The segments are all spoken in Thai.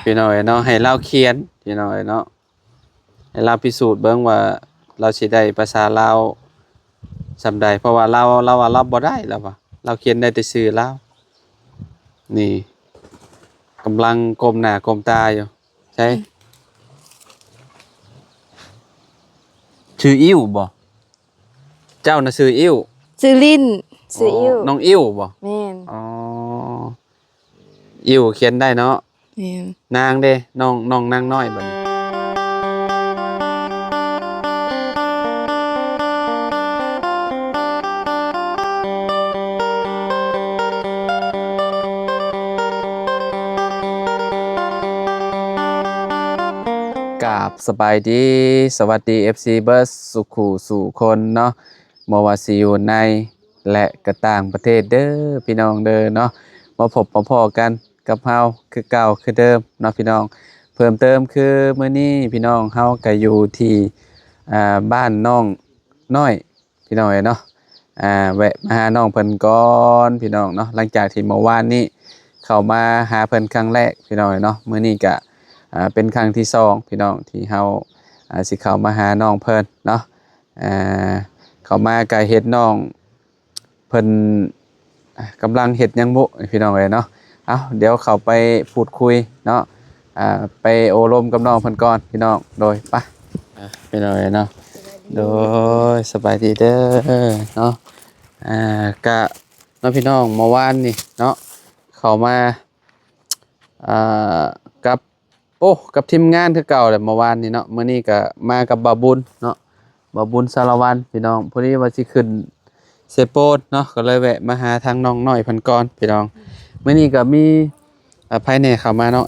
พี่น้อยเนาะให้เราเขียนพี่น้อยเนาะให้เราพิสูจน์เบิ่งว่าเราสิได้ภาษาลาวสำใดเพราะว่าเราว่าเราบ่ได้แล้วว่าเราเขียนได้แต่ชื่อเรานี่กำลังก้มหน้าก้มตาอยู่ใช่ชื่ออิ่วบ่เจ้าน่ะชื่ออิ่วชื่อลิ้นชื่ออิ่วน้องอิ่วบ่แม่นอ๋ออิ่วเขียนได้เนาะแม่นนางเด้น้องนางน้อยบัดนี้กราบสบายดีสวัสดี FC เบิร์สสุขุสู่คนเนาะบ่ว่าสิอยู่ในและก็ต่างประเทศเด้อพี่น้องเด้อเนาะมาพบมาพ้อกันกับเฮาคือเก่าคือเดิมเนาะพี่น้องเพิ่มเติมคือมื้อนี้พี่น้องเฮาก็อยู่ที่บ้านน้องน้อยพี่น้องเนาะแวะมาหาน้องเพิ่นก่อนพี่น้องเนาะหลังจากที่เมื่อวานนี้เข้ามาหาเพิ่นครั้งแรกพี่น้องเนาะมื้อนี้ก็เป็นครั้งที่สองพี่น้องที่เฮาสิเข้ามาหาน้องเพิ่นเนาะเข้ามาก็เฮ็ดน้องเพิ่นกำลังเฮ็ดหยังบ่พี่น้องเนาะเดี๋ยวเข้าไปพูดคุยเนาะไปโอลมกับน้องเพิ่นก่อนพี่น้องโดยไปพี่น้องเนาะโดยสบายดีเด้อเนาะก็เนาะพี่น้องเมื่อวานนี่เนาะเข้ามากับกับทีมงานคือเก่าแหละเมื่อวานนี้เนาะมื้อนี้ก็มากับบาบุญเนาะบาบุญสารวัตรพี่น้องพอดีว่าสิขึ้นเซโปนเนาะก็เลยแวะมาหาทางน้องน้อยเพิ่นก่อนพี่น้องมื้อนี้ก็มีภายในเข้ามาเนาะ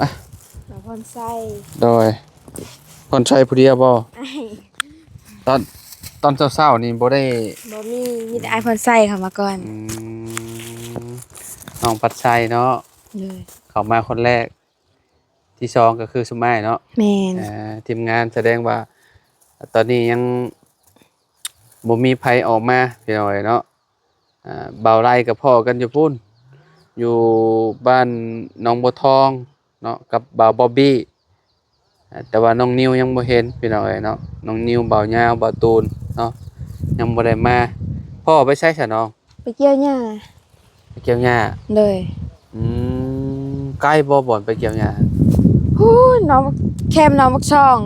น้องพรไส้โดยคนใช้ผู้เดียวบ่ ไอ้ตอนเช้าๆนี่บ่ได้บ่มีแต่ไอ้พรไส้เข้ามาก่อนน้องปัดไซเนาะเลยเข้ามาคนแรกที่สองก็คือสุไม้เนาะแม่นทีมงานแสดงว่าตอนนี้ยังบ่มีไผออกมาพี่น้อยเนาะเบาไร่กับพ่อกันอยู่พุ่นอยู่บ้านหนองบัวทองเนาะกับบ่าวบอบบี้แต่ว่าน้องนิวยังบ่เห็นพี่น้อยเนาะน้องนิวบ่าวยาวบ่าวตูนเนาะยังบ่ได้มาพ่อไปใช้ซะน้องไปเกี่ยวหญ้าไปเกี่ยวหญ้าเลยใกล้บ่บ่อนไปเกี่ยวหญ้าฮู้น้องแคมน้องมักช่อง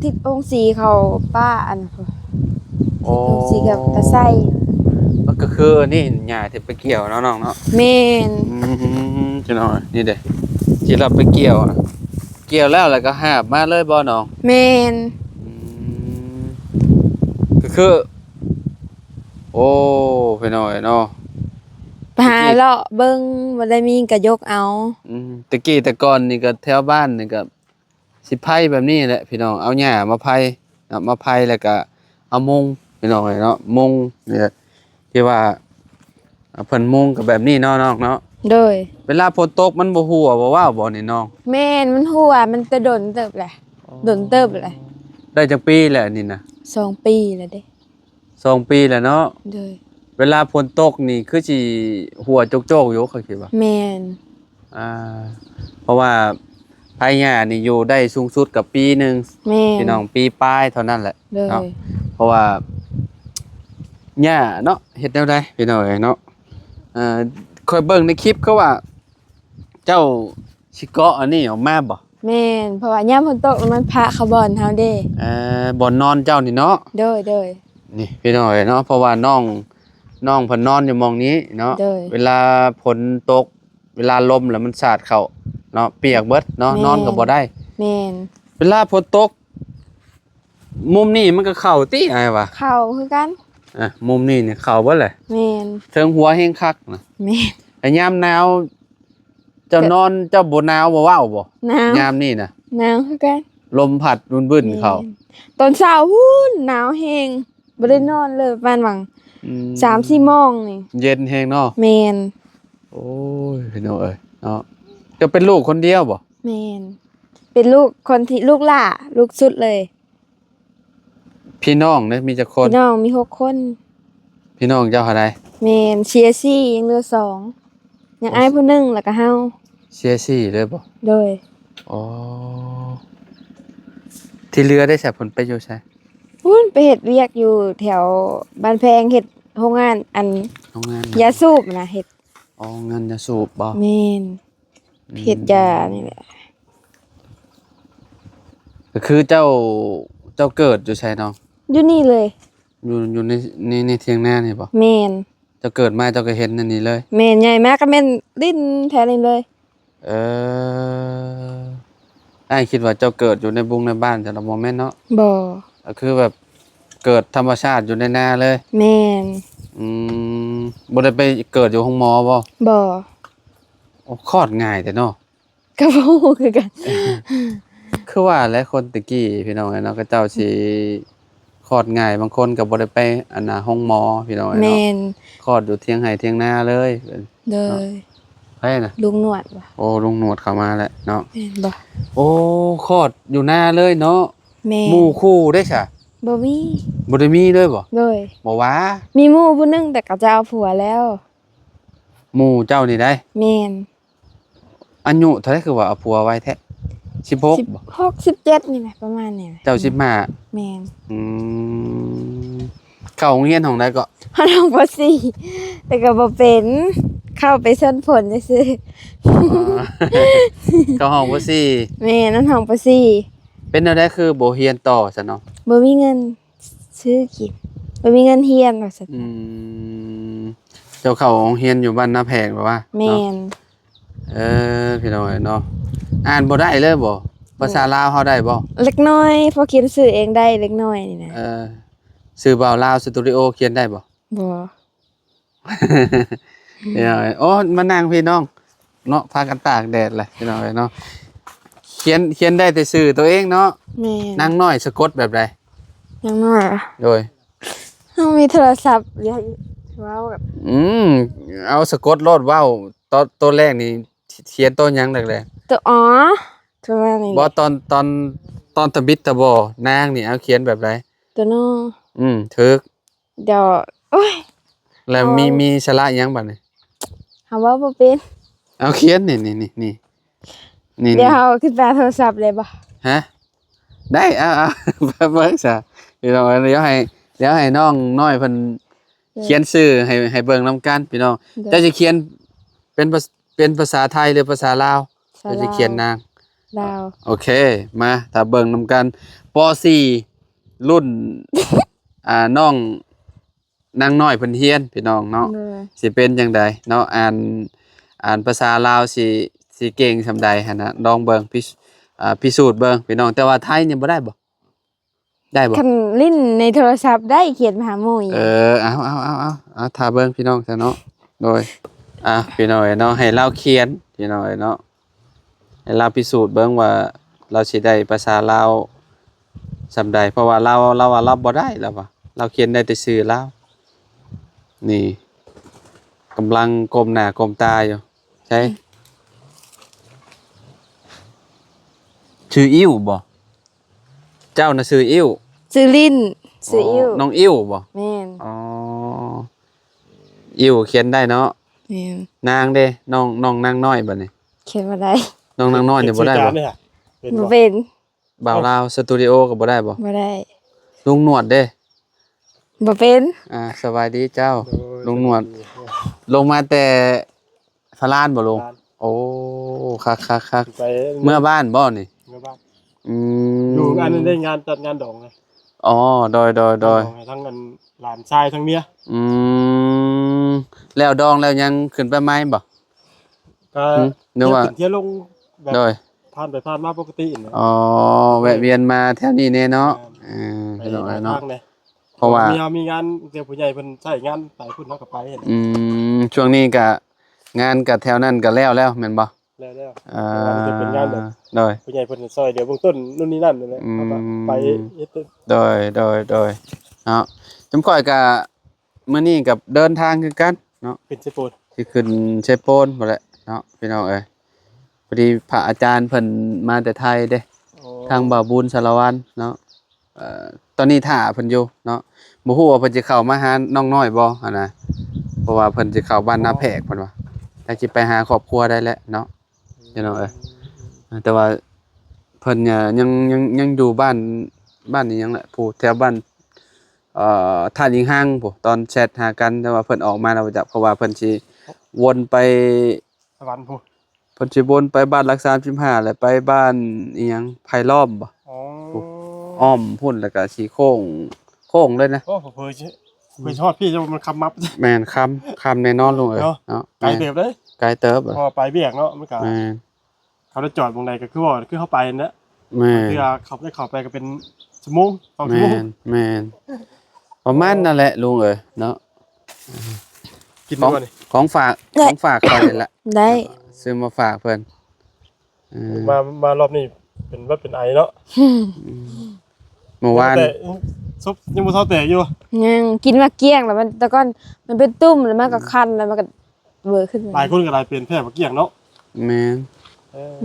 ทิศองค์สีเขาป้าอันทิศองค์สีกับตาไส้มันก็คือนี่หญ้าที่ไปเกี่ยวเนาะน้องเนาะแม่นจังน้อยนี่เด้ที่เราไปเกี่ยวแล้วก็หาบมาเลยบ่น้องแม่นก็คือโอ้พี่น้อยเนาะไปหาเลาะเบิ่งบ่ได้มีก็ยกเอาตะกี้แต่ก่อนนี่ก็แถวบ้านนี่ก็สิไผแบบนี้แหละพี่น้องเอาหญ้ามาไผมาไผแล้วก็เอามุงพี่น้องเนาะมุงเนี่ยที่ว่าเพิ่นมุงก็แบบนี้เนาะน้องเนาะโดยเวลาฝนตกมันบ่ฮู้ว่าว้าวบ่นี่น้องแม่นมันหัวมันจะดนเติบแหละดนเติบแหละได้จักปีแล้วนี่นะ2 ปีแล้วเด้2 ปีแล้วเนาะโดยเวลาฝนตกนี่คือสิหัวโจกๆอยู่เขาคิดว่าแม่นเพราะว่าไผหญ้านี่อยู่ได้สูงสุดกับปีหนึงแม่นพี่น้องปีปลายเท่านั้นแหละเนาะเพราะว่าหญ้าเนาะเฮ็ดแนวใดพี่น้องเนาะค่อยเบิ่งในคลิปเขาว่าเจ้าสิเกาะอันนี้ออกมาบ่แม่นเพราะว่ายามฝนตกมันพระเขาบ่อนเฮาเด้บ่อนนอนเจ้านี่เนาะโดยนี่พี่น้องเนาะเพราะว่าน้องเพิ่นนอนอยู่หม้องนี้เนาะเวลาฝนตกเวลาลมแล้วมันสาดเข้าเนาะเปียกเบิดเนาะนอนก็บ่ได้แม่นเวลาฝนตกมุมนี้มันก็เข้าติอ้ายวะเข้าคือกันมุมนี้นี่เข้าเบิดแหละแม่นเทิงหัวแฮงคักนะแม่นแต่ยามหนาวเจ้านอนเจ้าบ่หนาวบ่ว้าวบ่หนาวยามนี้น่ะหนาวคือกันลมพัดบึ้นๆเข้าตอนเช้าหนาวแฮงบ่ได้นอนเลยประมาณหวัง3-4 โมงนี่เย็นแฮงเนาะแม่นโอ้ยพี่น้องเอ้ยเนาะจะเป็นลูกคนเดียวบ่แม่นเป็นลูกคนที่ลูกหล้าลูกสุดเลยพี่น้องเนี่ยมีจักคนพี่น้องมี6 คนพี่น้องเจ้าเท่าใดแม่นเชียร์ซี่ยังเหลือ2ยังอ้ายผู้หนึงแล้วก็เฮาเสีย4เลยบ่โดย อ๋อที่เรือได้ใช้ผลไปอยู่ใช่ พุ่นไปเฮ็ดเวียกอยู่แถวบ้านแพงเฮ็ดโรงงานอันโรงงาน ยาสูบนะเฮ็ด อ๋องานยาสูบบ่ แม่นเฮ็ดยานี่แหละ ก็คือเจ้าเกิดอยู่ใช่น้อง อยู่นี่เลย อยู่ในเถียงนานี่บ่ แม่น เจ้าเกิดมาเจ้าก็เห็นอันนี้เลย แม่นใหญ่มากก็แม่นลิ้นแถวนี้เลย เอออ้ายคิดว่าเจ้าเกิดอยู่ในบุงในบ้านแต่ละบ่แม่นเนาะ บ่ ก็คือแบบเกิดธรรมชาติอยู่ในนาเลย แม่น อืมบ่ได้ไปเกิดอยู่ห้องหมอบ่ บ่ โอ้คลอดง่ายแต่เนาะ ก็บ่ฮู้คือกัน คือว่าหลายคนตะกี้พี่น้องเนาะก็เจ้าสิคลอดง่ายบางคนก็บ่ได้ไปอันน่ะห้องหมอพี่น้อง แม่ เนาะ น คลอดอยู่เถียงไร่เถียงนาเลย เลย ไผน่ะ ลุงหนวดบ่ โอ้ลุงหนวดเข้ามาแล้วเนาะ แม่นบ่ โอ้คลอดอยู่นาเลยเนาะ แม่ หมู่คู่ได้ซะ บ่มี บ่ได้มีเลยบ่ เลย บ่ว่า มีหมู่ผู้หนึงแต่ก็จะเอาผัวแล้ว หมู่เจ้านี่ได้ แม่น อายุเท่าไหร่คือว่าเอาผัวไว้แท้16บ่ 16 17นี่แหละประมาณนี้แหละ เจ้า15 แม่น อืมเข้าโรงเรียนของใดก็ เฮาลองบ่สี่แต่ก็บ่เป็นเข้าไปเชิญผลซื่อ อ๋อ เข้าห้องบ่ซี่ ๆแม่นั่นห้องบ่สี่ เป็นแนวใดคือบ่เรียนต่อซะเนาะ บ่มีเงินซื้อกินบ่มีเงินเรียนว่าซั่น อืมเจ้าเข้าโรงเรียนอยู่บ้านนาแพงบ่ว่า แม่น เออพี่น้องเนาะอ่านบ่ได้เลยบ่ภาษาลาวเฮาได้บ่ เล็กน้อยพอเขียนชื่อเองได้เล็กน้อยนี่นะ เออชื่อบ่าวลาวสตูดิโอเขียนได้บ่ บ่ พี่น้องโอ้มานั่งพี่น้องเนาะพากันตากแดดแหละพี่น้องเนาะเขียนได้แต่ชื่อตัวเองเนาะ แม่น นางน้อยสะกดแบบใด ยังน้อยอะ โดย เฮามีโทรศัพท์อย่าเว้าแบบ อืมเอาสะกดโลดเว้าตัวแรกนี่เขียนตัวหยังแรก ตัวอ๋อตัวว่านี่ ๆบ่ตอนตะบิดตะบอนางนี่เอาเขียนแบบใด ตัวน้อ ถูก เดี๋ยวโอ้ย แล้วมีสระหยังบัดนี้ เฮาเว้าบ่เป็น เอาเขียนนี่ เดี๋ยวเฮาขึ้นไปเอาโทรศัพท์เลยบ่ ฮะได้เอาเบิ่งซะพี่น้องเดี๋ยวให้น้องน้อยเพิ่นเขียนชื่อให้เบิ่งนํกันพี่น้องเจ้าจะเขียนเป็นภาษาไทยหรือภาษาลาวเจ้าจะเขียนนาง ลาว โอเคมาถ้าเบิ่งนํกันป .4 รุ่น น้องนางน้อยเพิ่นเรียนพี่น้องเนาะ เลย สิเป็นจังใดเนาะอ่านภาษาลาวสิเก่งซำใดหั่นน่ะลองเบิ่งพิสูจน์เบิ่งพี่น้องแต่ว่าไทยนี่บ่ได้บ่ได้บ่ คันลิ้นในโทรศัพท์ได้เขียนมาหาหมู่อีก เอาถ้าเบิ่งพี่น้องซะเนาะโดยพี่น้องเนาะให้เราเขียนพี่น้องเนาะให้เราพิสูจน์เบิ่งว่าเราสิได้ภาษาลาวซำใดเพราะว่าเราว่าเราบ่ได้แล้วว่าเราเขียนได้แต่ชื่อลาวนี่กำลังก้มหน้าก้มตาอยู่ใช่ชื่ออิ้วบ่เจ้าน่ะชื่ออิ้ว ซื้อลิ้นซื้ออิ่ว น้องอิ้วบ่ แม่น อ๋ออิ้วเขียนได้เนาะ แม่น นางเด้น้องนางน้อยบัดนี้ เขียนบ่ได้ น้องนางน้อยนี่บ่ได้บ่ เป็น บ่ บ่ เป็น บ่าวลาวสตูดิโอก็บ่ได้บ่ บ่ได้ ลุงหนวดเด้ บ่เป็น สบายดีเจ้า ลุงหนวด ลงมาแต่พระลานบ่ลุงโอ้คัก ไป ๆเมื่อบ้านบ่นี่ เมื่อบ้าน อืม อยู่งานนั้นได้งานจัดงานดองไง อ๋อโดย ดองให้ทั้งกันหลานชายทั้งเมีย อืมแล้วดองแล้วยังขึ้นไปไหมบ่ ก็ นึกว่า เที่ยวลงแบบ โดย ผ่านไปผ่านมาปกตินะ อ๋อแวะเวียนมาแถวนี้แน่เนาะไปพี่น้อง หลาย เนาะ ทางเลย เพราะว่า มีงานเดี๋ยวผู้ใหญ่เพิ่นใช้งานไปพุ่นเฮาก็ไปเห็น ช่วงนี้ก็งานกับแถวนั้นก็แล้วแม่นบ่ แล้ว อ่า จะเป็นงานแบบ โดย ผู้ใหญ่เพิ่นซอยเดี๋ยวเบื้องต้นนู่นนี่นั่นนั่นแหละเขาก็ไปเฮ็ด โดยเนาะจำก่อยก็มื้อนี้กับเดินทางคือกันเนาะ เป็นสปอร์ต สิขึ้นเชโปนบ่แหละเนาะพี่น้องเอ้ยพอดีพระอาจารย์เพิ่นมาแต่ไทยเด้ ทางบ่าวบุญสารวัตรเนาะตอนนี้ท่าเพิ่นอยู่เนาะบ่ฮู้ว่าเพิ่นสิเข้ามาหาน้องน้อยบ่หั่นน่ะเพราะว่าเพิ่นสิเข้าบ้านนาแพกเพิ่นว่าแต่สิไปหาครอบครัวได้แล้วเนาะพี่น้องเอ้ยแต่ว่า เพิ่นเนี่ยยังอยู่บ้านนี้ยังแหละผู้แถวบ้านท่ายิงห้างผู้ตอนแชทหากันแต่ว่าเพิ่นออกมาแล้วจักเพราะว่าเพิ่นสิวนไป สวรรค์พู เพิ่นสิวนไปบ้านรัก35แล้วไปบ้านอีหยังไผล้อมบ่ อ๋อ อ้อมพุ่นแล้วก็สิโค้งเลยนะ โอ้เผยเผยชอดพี่จะมันคำมับ แม่นคำแน่นอนลุงเอ้ยเนาะ ไกลเติบเลย ไกลเติบ พอไปเบียกเนาะมันก็ แม่น เขาได้จอดตรงไหนก็คือว่าคือเข้าไปนะ แม่น คือเขาได้เข้าไปก็เป็นชั่วโมง2 ชั่ว แม่ โมง นแม่นประมาณนั่นแหละลุงเอ้ยเนาะ กิน ของ ด้วยนี่ ของฝากคอยนี่แหละ ได้ ซื้อมาฝากเพิ่นเออ มารอบนี้เป็นว่าเป็นไอเนาะ เมื่อวาน แต่ซุปยังบ่เท่าแต่อยู่ ยังกินมาเกลี้ยงแล้วมันแต่ก่อนมันเป็นตุ่มแล้วมันก็คันแล้วมันก็เบื่อขึ้น หลายคนก็หลายเปลี่ยนแพร่มาเกี่ยงเนาะ แม่น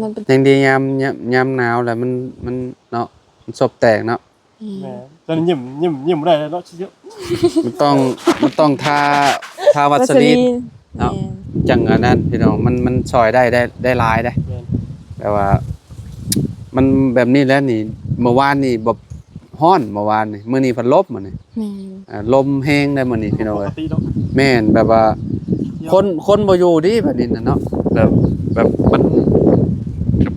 มันเป็น ยังดียามหนาวแล้วมันเนาะมันศพแตกเนาะ แม่ตอนนี้ยิ้มบ่ได้เนาะเยอะ มันต้องทาวัสลีน เนาะ จังอันนั้นพี่น้องมันช่วยได้หลายได้ แม่น แต่ว่า มันแบบนี้แล้วนี่เมื่อวานนี่แบบฮ้อนเมื่อวานนี่มื้อนี้พัดลบมื้อนี่ แม่น ลมแห้งได้มื้อนี้พี่น้อง ป เอ้ ก ย ติเนาะ แม่นแบบว่า คนบ่อยู่ดิแบบนี้น่ะเนาะแบบมัน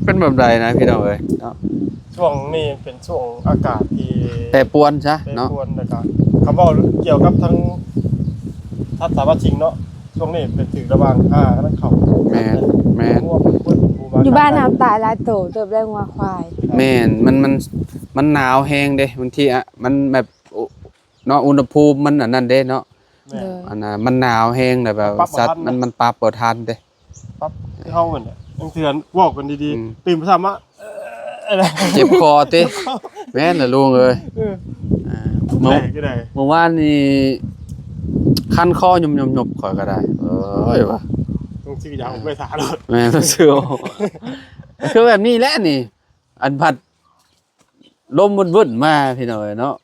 เป็นแบบใดนะพี่น้องเอ้ยเนาะ ช่วงนี้เป็นช่วงอากาศที่ แต่ปวนซะ ได้ เนาะ ควรนะครับคำว่าเกี่ยวกับทั้งทัศนชิงเนาะช่วงนี้เป็นถึงระหว่างทั้งเขา แม่น อยู่บ้านน้ำตายหลายโตเติบได้งัวควาย แม่นมันหนาวแฮงเด้บางทีอ่ะมันแบบเนาะอุณหภูมิมันอันนั้นเด้เนาะ แม่ เด้อ อันน่ะมันหนาวแฮงแบบสัตว์มันปรับบ่ทันเด้ ปั๊บคือเฮาเหมือนเนี่ยยังเถื่อนวอกกันดี อืม ๆตื่นมาซ้ำอ่ะอะไร เจ็บคอติแม่นน่ะลุงเอ้ย เออ อ่า แม่ก็ได้ เมื่อวานนี่คันคอยุบๆข่อยก็ได้เอ้ยว่ะ ต้องซื้อยาผมไปสาเลย แม่ต้องซื้อเอาคือแบบนี้แหละนี่ อันผัดลมวุ่นๆมาพี่น้อยเนาะ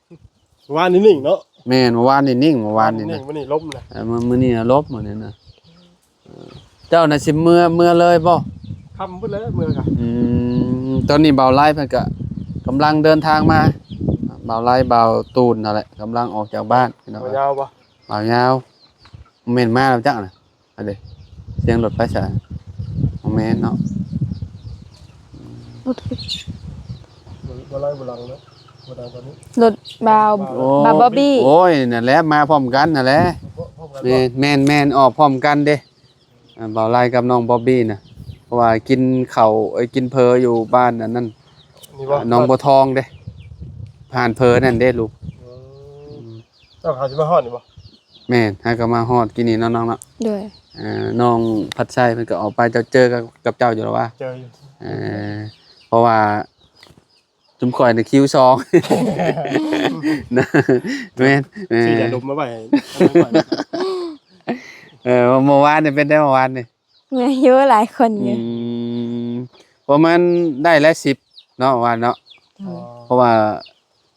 วานนี่นิ่งเนาะ แม่นเมื่อวานนี่นิ่งเมื่อวานนี่ นิ่ นะ งวันนี้ล้มนะ มื้อนี้น่ะลบมื้อนี้นะเจ้าน่ะสิเมื่อเลยบ่ คำพูดแล้วเมืองอะ ตอนนี้เบาไล่เพิ่นก็กำลังเดินทางมาเบาไล่เบาตูนนั่นแหละกำลังออกจากบ้านพี่น้อง หัวยาวปะ เบายาวแม่นมาแล้วจักน่ะอันเด้เสียงรถไปซะบ่แม่นเนาะ บ่ไล่บ่หลังเนาะบ่ดังตอนนี้ รถบาวบาวบอบบี้ โอ้ยนั่นแหละมาพร้อมกันนั่นแหละ พร้อมกัน แม่นออกพร้อมกันเด้เบาไล่กับน้องบ๊อบบี้น่ะเพราะว่ากินข้าวกินเพออยู่บ้านอันนั้น นี่บ่ น้องบัวทองเด้ผ่านเพอนั่นเด้ลูก เจ้าเขาจะมาฮอดนี่บ่ แม่นหาก็มาฮอดกินนี่เนาะน้องเนาะ ด้วย น้องพัดชัยเพิ่นก็ออกไปเจ้าเจอกับเจ้าอยู่แล้วว่า เจออยู่ เพราะว่าจุ่มข่อยในคิวซอง นะแม่น ซื้อยาดมมาไว้ เมื่อวานนี่เป็นได้เมื่อวานนี่ แม่เยอะหลายคนอยู่ ประมาณได้ละ10เนาะวันเนาะเพราะว่า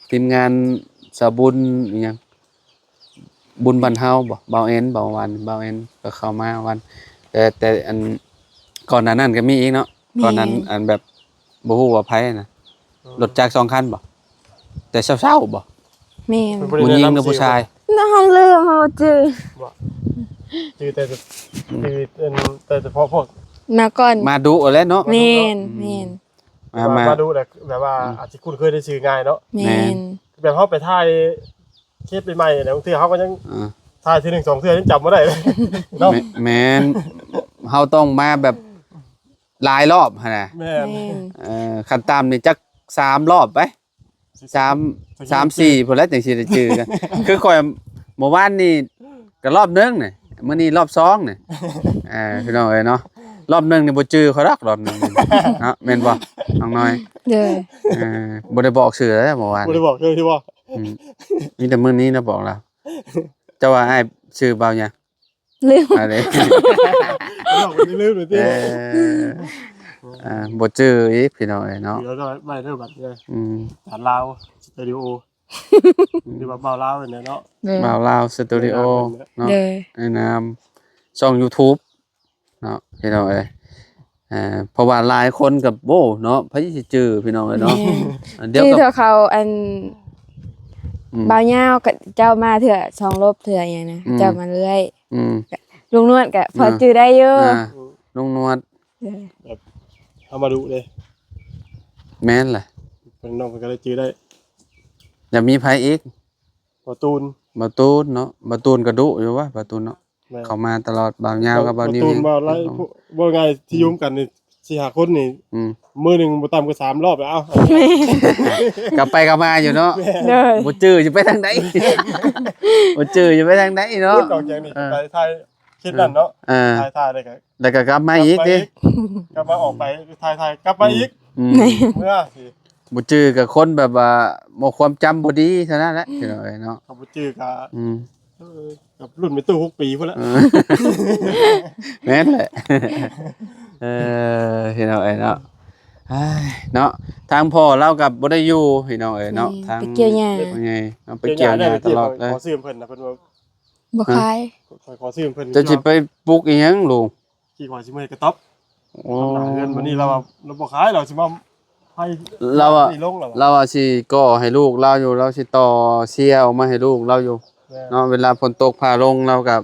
ทีมงานสาบุญอีหยังบุญบรรเฮาบ่เบาเอ็นเบาวันเบาเอ็นก็เข้ามาวัน แต่อันก่อนหน้านั้นก็มีอีกเนาะก่อนนั้นอันแบบบ่ฮู้ว่าไผนะรถจักร2คันบ่แต่เช้าๆบ่ แม่น ผู้หญิงหรือผู้ชาย น้องลืมเฮาจื้อ จือแต่เฉพาะพวก มาก่อน มาดุเอาแล้วเนาะ แม่นแม่น มาดูแบบว่าอาจจะคุ้นเคยได้ชื่อง่ายเนาะ แม่น แบบเฮาไปถ่ายเคสใหม่ๆเนี่ยบางทีเฮาก็ยัง อ่า ถ่ายที1 2เทื่อยังจำบ่ได้เลยเนาะ แม่นเฮาต้องมาแบบหลายรอบหั่นน่ะ แม่น แม่น คันตามนี่จัก3รอบไป3 4พุ่นแล้วจังสิได้จื้อกัน คือข่อยเมื่อวานนี่ก็รอบนึงนี่มื้อนี้รอบ2นี่พี่น้องเอ้ยเนาะรอบนึงนี่บ่จื้อเขาดอกรอบนึงนี่เนาะแม่นบ่น้องน้อย เด้อ บ่ได้บอกชื่อแล้วเมื่อวาน บ่ได้บอกเลยที่ว่า อืมมีแต่มื้อนี้นะบอกแล้วเจ้าว่าอ้ายชื่อเบาหยัง ลืม อะไร บอกมันลืมเลย เอ ที่ บ่จื้ออีกพี่น้องเอ้ยเนาะ เดี๋ยวเราไม่ได้บัตรเลย อืม จานลาวสตูดิโอหรือว่าเบาลาวเนี่ยเนาะ เด้อ บ่าวลาวสตูดิโอเนาะ เด้อ ในนามช่อง YouTube เนาะพี่น้องเอ้ย เพราะว่าหลายคนกับโอ้เนาะไผสิจื้อพี่น้องเอ้ยเนาะเดี๋ยว คือ ก็ เธอเขาอัน อืม บ่าวยาวกับเจ้ามาเถื่อสองลบเถื่ออย่างนะ อืม เจ้ามาเรื่อย อืม ลุงนวดก็พอจื้อได้เยอะ ลุงนวด เอามาดูเลย แม่นแหละ เพิ่นน้องเพิ่นก็ได้จื้อได้ อย่ามีไผอีก บ่ตูน บ่ตูนเนาะบ่ตูนก็ดุอยู่วะบ่ตูนเนาะ แม่ เข้ามาตลอดบ่าวยาวกับบ่าวนิ้ว ตูน นี่ บ่ไล่บ่ไงที่ยุ่มกันนี่4-5คนนี่ อืม มื้อหนึงบ่ต่ำกว่า3รอบแล้วเอ้าก ลับไปกลับมาอยู่เนาะ เลย บ่จื้อสิไปทางใด บ่จื้อสิไปทางใดเนาะ พูดดอกแจงนี่ไปไทยคิดนั่นเนาะ อ่า ไทยได้ก็ แล้วก็กลับมาอีกดิ กลับมาออกไปไทยกลับมาอีก อืม เมื่อสิ บ่จื้อกับคนแบบว่าบ่ความจำบ่ดีเท่านั้นแหละพี่น้องเอ้ยเนาะ เขาบ่จื้อกับ อืม กับรุ่นไปตู้6ปีพุ่นละ เออ แม่นแหละ พี่น้องเอ้ยเนาะอ้ายเนาะทางพ่อเรากับบ่ได้อยู่พี่น้องเอ้ยเนาะทาง ไปเกี่ยวหญ้า ว่าไงเนาะไปเกี่ยวหญ้าตลอดเลย ขอซื้อเพิ่นนะเพิ่นว่า บ่ขาย ขอซื้อเพิ่น จะสิไปปลูกอีหยังลุง กี่ขอสิมื้อกระต๊อบ โอ้ ทำหลายเงินวันนี้เราบ่ขายเราสิมาให้ เราอะ นี่ลงแล้ว เราอะสิก่อให้ลูกเราอยู่เราสิต่อเสียออกมาให้ลูกเราอยู่เนาะเวลาฝนตกพาลงเรากับ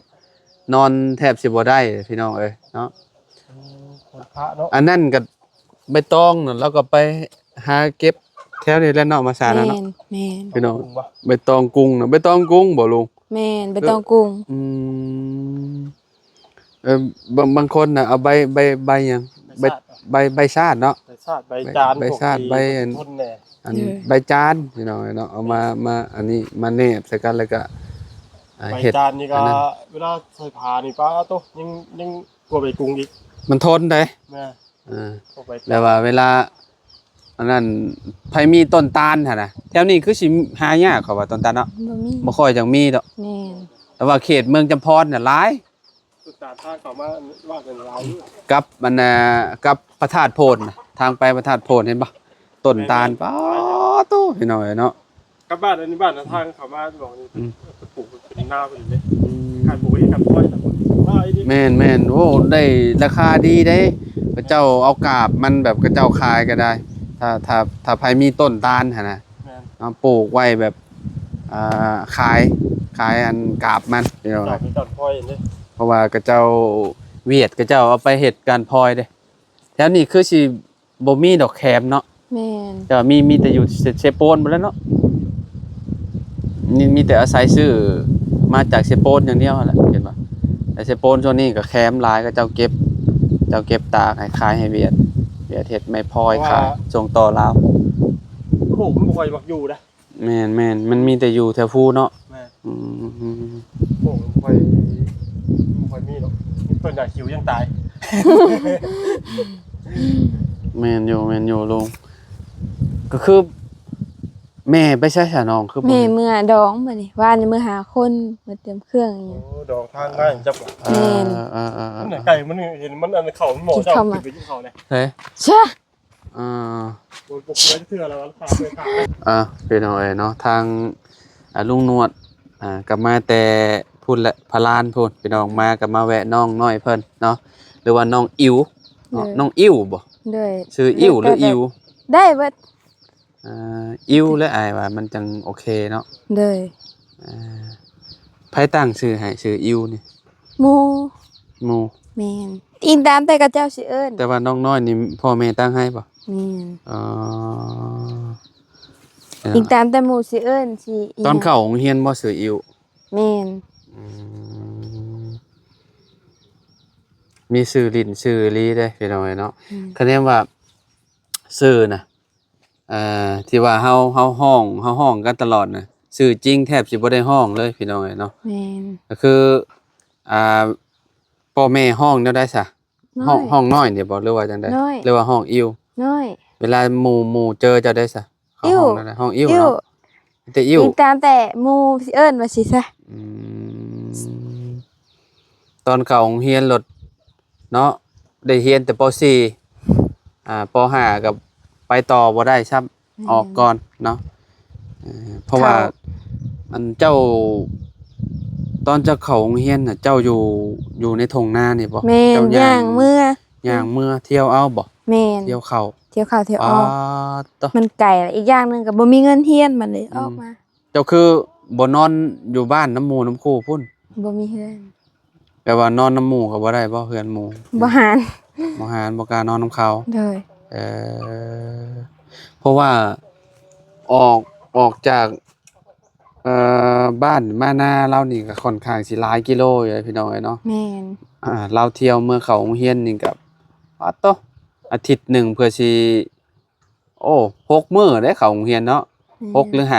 นอนแทบสิบ่ได้พี่น้องเอ้ยเนาะ คนพระเนาะ อันนั้นก็ใบตองนั่นเราก็ไปหาเก็บแถวนี้แหล้วเนาะมาสา แม่ นะเนาะ นแม่น พี่น้อง ลุงบ่ ใบตองกุ้งน่ะใบตองกุ้งบ่ลุง แม่นไปต้องกุ้ง อืมบางคนน่ะเอาใบหยังใบชาติเนาะ ใบชาติใบจาน ใบชาติใบ ทุนแน่ อันใบจานพี่น้องเนาะเอามาอันนี้มาเนบใส่กันแล้วก็ใบเห็ด จานนี่ก็ อันนั้น เวลาใส่ผ้านี่ป้าโตยังกลัวใบกุ้งอีก มันทนได้ แม่ อ่า พวกใบจาน แล้วว่าเวลาอันนั้นไผมีต้นตาลหั่นน่ะแถวนี้คือสิหายากเขาว่าต้นตาลเนาะ บ่มี บ่ค่อยจังมีดอก แม่น แต่ว่าเขตเมืองจำพรน่ะหลาย สุดตาทางเข้ามาว่ากันหลายอยู่ กับมันกับพระธาตุโพนน่ะทางไปพระธาตุโพนเห็นปะต้นตาลป้าตู้พี่น้อยเนาะ กลับบ้านอันนี้บ้านนะทางเข้ามาบอกนี่ อืม ปลูกเป็นหน้าเป็นเลยการปลูกเองกันพ่อยแต่คนว่าไอ้นี่ แม่นโอ้ได้ราคาดีได้พระเจ้าเอากาบมันแบบกระเจ้าขายก็ได้ ถ้าใครมีต้นตาลหั่นน่ะ แม่น เอาปลูกไว้แบบขายอันกาบมันพี่น้อย จอดเป็นจอดพ่อยอย่างนี้ เพราะว่ากระเจ้าเวียดกระเจ้าเอาไปเฮ็ดการพลอยเด้แถวนี้คือสิบ่มีดอกแคมเนาะ แม่น แต่ว่ามีแต่อยู่เซโปนหมดแล้วเนาะนี่มีแต่อาศัยซื้อมาจากเซโปนอย่างเดียวแหละเห็นป่ะแต่เซโปนช่วงนี้ก็แคมหลายก็เจ้าเก็บตากให้ขายให้เวียดเฮ็ดไม่พลอยขายส่งต่อลาว ปลูกมันบ่ค่อยมักอยู่นะ แม่นมันมีแต่อยู่แถวภูเนาะ แม่ อืม ปลูกมันบ่ค่อยมีหรอกต้นใหญ่คิวยังตาย แม่นอยู่ลุงก็คือ แม่ไปใช้สาน้องคือบ่ แม่เมื่อดองมื้อนี้ว่านนี้มื้อหาคนมาเตรียมเครื่องอีห โอ้ ยัง ดอกทางง่ายจับ เออ มันน่ะไก่มันเห็นมันอันเขามันหมอเจ้าขึ้นไปยิงเขาเลย เฮ้ย ชะ อ่า โดนปลุกไว้เทื่อแล้วขาเลยขาด เป็นเอาเนาะทางลุงนวดกลับมาแต่พูดและพลานพูดพี่น้องมากับมาแวะน้องน้อยเพิ่นเนาะหรือว่าน้องอิ๋วเนาะน้องอิ๋วบ่ เลย ชื่ออิ๋วหรืออิ๋ว ได้เบิด อิ๋วและอายว่ามันจังโอเคเนาะ เลย ไผตั้งชื่อให้ชื่ออิ๋วนี่ หมู่ หมู่ แม่นอิงตามแต่กับเจ้าสิเอิ้น แต่ว่าน้องน้อยนี่พ่อแม่ตั้งให้บ่ แม่น อ๋อ อิงตามแต่หมู่สิเอิ้นสิหยัง ตอนเข้าโรงเรียนบ่ชื่ออิ๋ว แม่น มีชื่อลิ้นชื่อลีได้พี่น้องเนาะคะแนนว่าชื่อน่ะที่ว่าเฮาห้องกันตลอดน่ะชื่อจริงแทบสิบ่ได้ห้องเลยพี่น้องเนาะ แม่น ก็คือพ่อแม่ห้องแนวใดซะห้องน้อยนี่บ่หรือว่าจังได๋หรือว่าห้องอิ๋ว น้อย เวลาหมู่เจอเจ้าได้ซะเข้า อิ๋ว ห้องนั่นน่ะห้องอิ๋ว อิ้ว เนาะแต่อิ๋ว อิงตามแต่หมู่สิเอิ้นว่าสิซะ อืมตอนเข้าโรงเรียนรถเนาะได้เรียนแต่ป .4 ป .5 กับไปต่อบ่ได้ครับ ออกก่อนเนาะเพราะว่าอันเจ้า ตอนจะเข้าโรงเรียนน่ะเจ้าอยู่ในทุ่งนานี่บ่ แม่น เจ้า ย่างเมื่อ ย่างเมื่อเที่ยวเอาบ่ แม่น เที่ยวเข้า เที่ยวเข้าเที่ยวอ อ๋อ อก ตอ มันไกลอีกอย่างหนึงก็บ่มีเงินเฮียนมันเลยออกมา เจ้าคือบ่นอนอยู่บ้านน้ำหมู่น้ำคู่พุ่น บ่มีเฮือน แปลว่านอนน้ำหมู่ก็บ่ได้บ่เฮือนหมู่ บ่หาร บ่หารบ่กล้านอนน้ำเขา เลย เออเพราะว่าออกจากบ้านมานาเรานี่ก็ค่อนข้างสิหลายกิโลอยู่พี่น้องเอ้ยเนาะ แม่น เราเที่ยวเมื่อเขาโรงเรียนนี่ก็อะโตอาทิตย์หนึงเพื่อสิโอ้6มื้อได้เข้าโรงเรียนเนาะ6หรือ5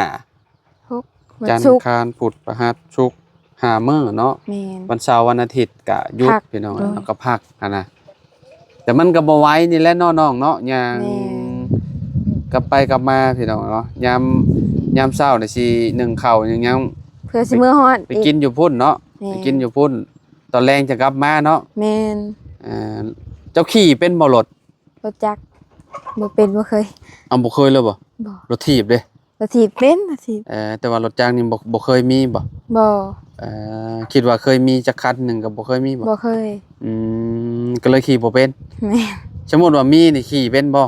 6 จั วัน นท ศุก ร์ ร์ คารพุธพฤหัสศุกร์5มื้อเนาะ แม่น วันเสาร์วันอาทิตย์ก็หยุด พัก พี่น้อง โดย แล้วก็พักหั้นนะแต่มันก็บ่ไหวนี่แหละน้องๆเนาะย่าง แม่ กลับไปกลับมาพี่น้องเนาะยามเช้านี่สินึ่งข้าวยัง เพื่อสิมื้อฮอด ไปกินอยู่พุ่นเนาะ แม่ ไปกินอยู่พุ่นตอนแรงจะกลับมาเนาะ แม่น เอ่อเจ้าขี่เป็นบ่รถ บ่จักบ่เป็นบ่เคย เอาบ่เคยเลยบ่ บ่ รถถีบเด้ ละทีเป็นละที แต่ว่ารถจ้างนี่บ่เคยมีบ่ บ่ คิดว่าเคยมีจักคันหนึงก็บ่เคยมีบ่ บ่เคย ก็เลยขี่บ่เป็น แม่น สมมุติว่ามีนี่ขี่เป็นบ่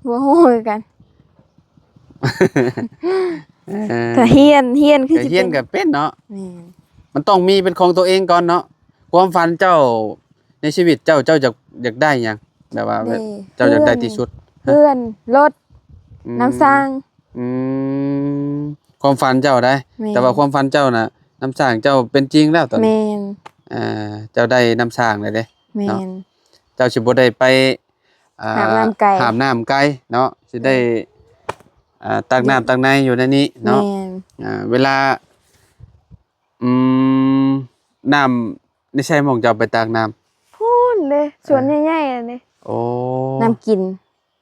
บ่ฮู้คือกัน เอ่อ ถ้าเฮียนคือ แต่ สิ เฮียน เป็น ก็เป็นเนาะ แม่น มันต้องมีเป็นของตัวเองก่อนเนาะความฝันเจ้าในชีวิตเจ้าอยากได้หยังแบบว่า นี่ เจ้าอยากได้ที่สุด เพื่อนรถ อืม น้ำสร้าง อืมความฝันเจ้าได้ แม่น แต่ว่าความฝันเจ้าน่ะน้ำสร้างเจ้าเป็นจริงแล้วตอนนี้ แม่น เจ้าได้น้ำสร้างเลยเด้ แม่ เนาะ น เจ้าสิบ่ได้ไปอ่ หาบน้ำไก่ หาบน้ำไก่เนาะสิได้ตักน้ำตักในอยู่ในนี้เนาะ แม่น เวลาอืมน้ำนี่ใช่หมองจะเอาไปตักน้ำ พูนเด้สวนใหญ่ๆอันนี้ โอ้ น้ำกิน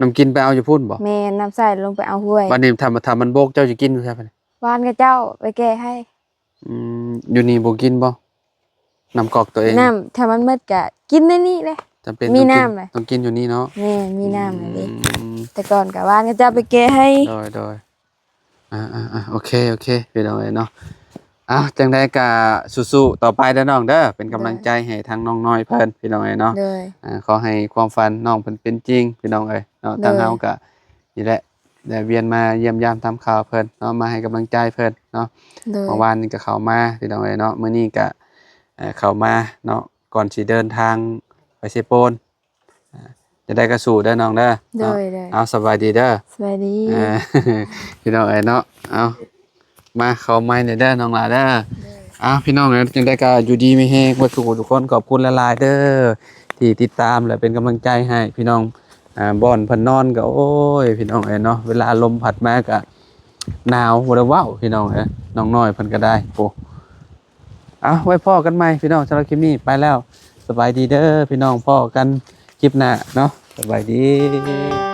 น้ำกินไปเอาอยู่พุ่นบ่ แม่นน้ำใส่ลงไปเอาห้วย บัดนี้ทำมันโบกเจ้าจะกินใช่ปะเนี่ย วานกับเจ้าไปแก้ให้ อยู่นี่บ่กินบ่น้ำกอกตัวเอง น้ำถ้ามันหมดก็กินในนี้เลย จำเป็น มี ต้องกิ น้ำเลย ต้องกินอยู่นี่เนาะ แม่นมีน้ำเลยเด้ อืม แต่ก่อนกับวานกับเจ้าไปแก้ให้ โดยโอเคพี่น้องเอ้ยเนาะอ้าวจังได๋ก็สู้ๆต่อไปเด้อน้องเด้อเป็นกำลังใจให้ทางน้องน้อยเพิ่นพี่น้องเอ้ยเนาะ เลย ขอให้ความฝันน้องเพิ่นเป็นจริงพี่น้องเอ้ยเนาะทางเฮาก็นี่แหละได้เวียนมาเยี่ยมยามทำข่าวเพิ่นเนาะมาให้กำลังใจเพิ่นเนาะ เลย เมื่อวานนี่ก็เข้ามาพี่น้องเอ้ยเนาะมื้อนี้ก็เข้ามาเนาะก่อนสิเดินทางไปเซโปนจะได้กระสู่เด้อน้องเด้อ เล เนาะ ยเลย เอาสบายดีเด้อ สวัสดี เออ พี่น้องเอ้ยเนาะเอามาเข้าไม้หน่อยเด้อน้องหลาเด้อเอาพี่น้องเอ้ยจังได้ก็อยู่ดีมีแฮงบ่ทุกคนขอบคุณหลายๆเด้อที่ติดตามและเป็นกำลังใจให้พี่น้องบ่อนเพิ่นนอนก็โอ้ยพี่น้องเอ้ยเนาะเวลาลมพัดมาก็หนาวบ่ได้เว้าพี่น้องเอ้ยน้องน้อยเพิ่นก็ได้โอ้เอาไว้พ้อกันใหม่พี่น้องสำหรับคลิปนี้ไปแล้วสบายดีเด้อพี่น้องพ้อกันคลิปหน้าเนาะสบายดี